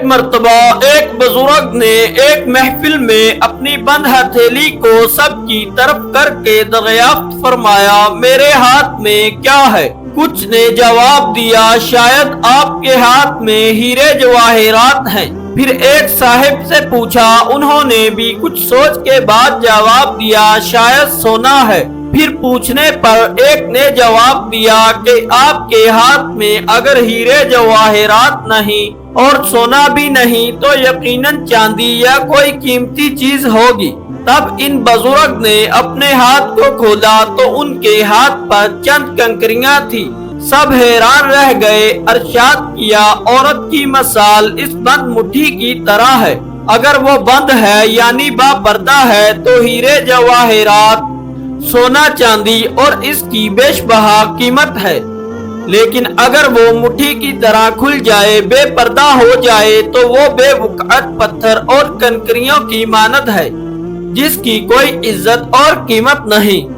مرتبہ ایک بزرگ نے ایک محفل میں اپنی بند ہتھیلی کو سب کی طرف کر کے دریافت فرمایا، میرے ہاتھ میں کیا ہے؟ کچھ نے جواب دیا، شاید آپ کے ہاتھ میں ہیرے جواہرات ہیں۔ پھر ایک صاحب سے پوچھا، انہوں نے بھی کچھ سوچ کے بعد جواب دیا، شاید سونا ہے۔ پھر پوچھنے پر ایک نے جواب دیا کہ آپ کے ہاتھ میں اگر ہیرے جواہرات نہیں اور سونا بھی نہیں تو یقیناً چاندی یا کوئی قیمتی چیز ہوگی۔ تب ان بزرگ نے اپنے ہاتھ کو کھولا تو ان کے ہاتھ پر چند کنکریاں تھی۔ سب حیران رہ گئے۔ ارشاد کیا، عورت کی مثال اس بند مٹھی کی طرح ہے، اگر وہ بند ہے یعنی با پردہ ہے تو ہیرے جواہرات، سونا چاندی اور اس کی بیش بہا قیمت ہے، لیکن اگر وہ مٹھی کی طرح کھل جائے، بے پردہ ہو جائے تو وہ بے وقعت پتھر اور کنکریوں کی مانند ہے، جس کی کوئی عزت اور قیمت نہیں۔